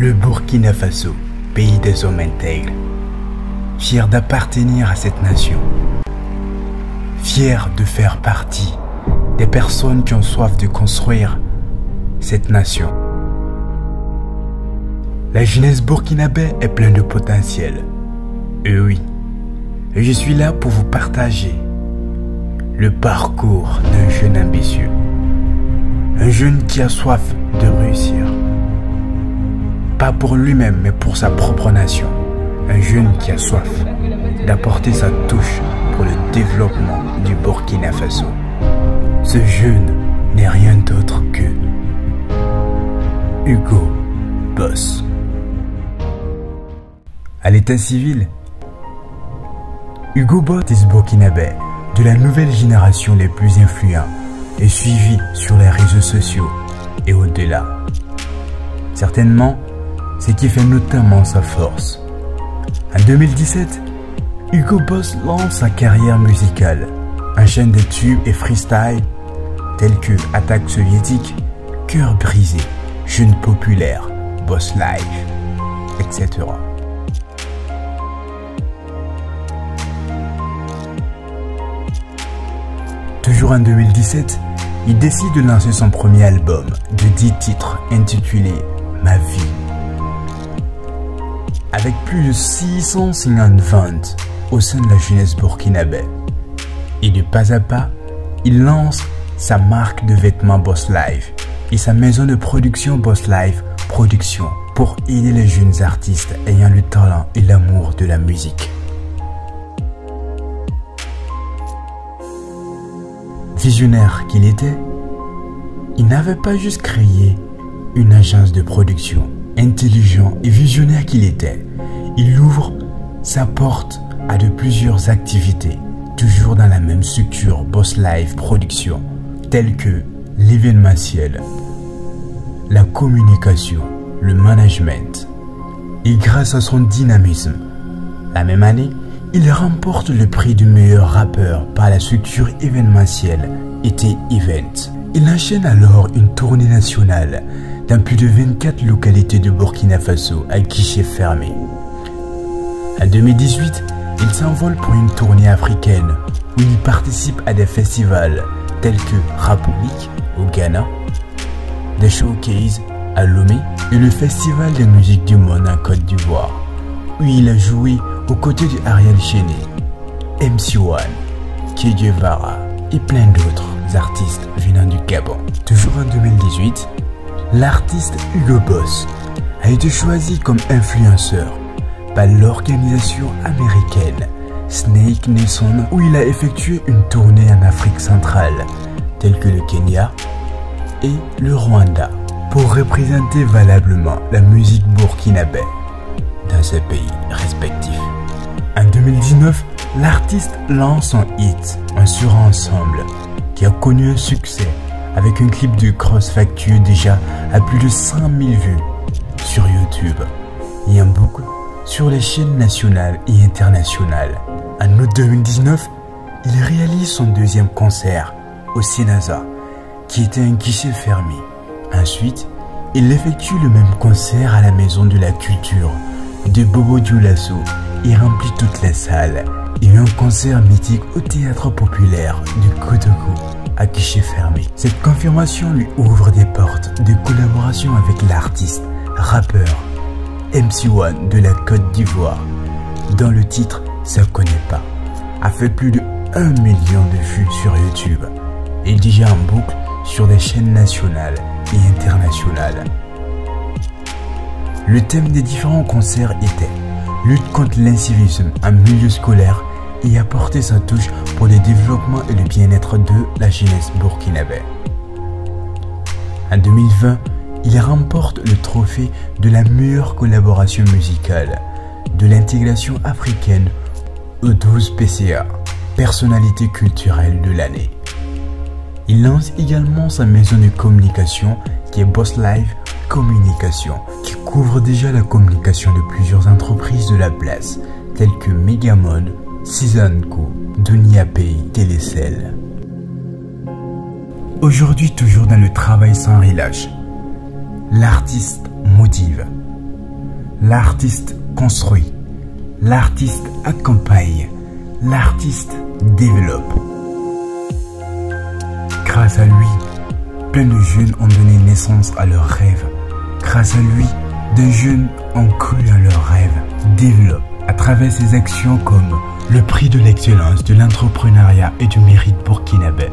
Le Burkina Faso, pays des hommes intègres, fier d'appartenir à cette nation, fier de faire partie des personnes qui ont soif de construire cette nation. La jeunesse burkinabé est pleine de potentiel. Et oui, je suis là pour vous partager le parcours d'un jeune ambitieux. Un jeune qui a soif de réussir. Pas pour lui-même, mais pour sa propre nation. Un jeune qui a soif d'apporter sa touche pour le développement du Burkina Faso. Ce jeune n'est rien d'autre que Hugo Boss. À l'état civil, Hugo Boss est burkinabé de la nouvelle génération les plus influents et suivi sur les réseaux sociaux et au-delà. Certainement, ce qui fait notamment sa force. En 2017, Hugo Boss lance sa carrière musicale, enchaîne des tubes et freestyle tels que Attaque soviétique, Cœur brisé, Jeune populaire, Boss Live, etc. Toujours en 2017, il décide de lancer son premier album de 10 titres intitulé Ma vie. Avec plus de 650 ventes au sein de la jeunesse burkinabé. Et de pas à pas, il lance sa marque de vêtements Boss Live et sa maison de production Boss Live Production pour aider les jeunes artistes ayant le talent et l'amour de la musique. Visionnaire qu'il était, il n'avait pas juste créé une agence de production. Intelligent et visionnaire qu'il était, il ouvre sa porte à de plusieurs activités, toujours dans la même structure Boss Live Production, telles que l'événementiel, la communication, le management. Et grâce à son dynamisme, la même année, il remporte le prix du meilleur rappeur par la structure événementielle Été Event. Il enchaîne alors une tournée nationale dans plus de 24 localités de Burkina Faso à guichet fermé. En 2018, il s'envole pour une tournée africaine où il participe à des festivals tels que Rap Week au Ghana, des showcases à Lomé et le Festival de musique du monde en Côte d'Ivoire, où il a joué aux côtés de Ariel Chéné, MC1, Che Guevara et plein d'autres artistes venant du Gabon. Toujours en 2018, l'artiste Hugo Boss a été choisi comme influenceur par l'organisation américaine Snake Nation où il a effectué une tournée en Afrique centrale telle que le Kenya et le Rwanda pour représenter valablement la musique burkinabé dans ces pays respectifs. En 2019, l'artiste lance son hit On sera ensemble qui a connu un succès avec un clip de Cross Facture déjà à plus de 100 000 vues sur YouTube et un boucle sur les chaînes nationales et internationales. En août 2019, il réalise son deuxième concert au Sénasa qui était un guichet fermé. Ensuite, il effectue le même concert à la Maison de la Culture de Bobo Dioulasso et remplit toutes les salles et un concert mythique au théâtre populaire du Kotoko à guichet fermé. Cette confirmation lui ouvre des portes de collaboration avec l'artiste, rappeur MC1 de la Côte d'Ivoire, dont le titre Ça connaît pas a fait plus de 1 million de vues sur YouTube et déjà en boucle sur des chaînes nationales et internationales. Le thème des différents concerts était lutte contre l'incivisme en milieu scolaire et apporter sa touche pour le développement et le bien-être de la jeunesse burkinabé. En 2020, il remporte le trophée de la meilleure collaboration musicale de l'intégration africaine au 12 PCA, personnalité culturelle de l'année. Il lance également sa maison de communication qui est Boss Live Communication, qui couvre déjà la communication de plusieurs entreprises de la place, telles que Megamon, Cizanco, Dunia Pay, Télécel. Aujourd'hui, toujours dans le travail sans relâche, l'artiste motive, L'artiste construit, l'artiste accompagne, l'artiste développe. Grâce à lui, plein de jeunes ont donné naissance à leurs rêves. Grâce à lui, des jeunes ont cru à leurs rêves, développent à travers ses actions comme le prix de l'excellence de l'entrepreneuriat et du mérite burkinabé.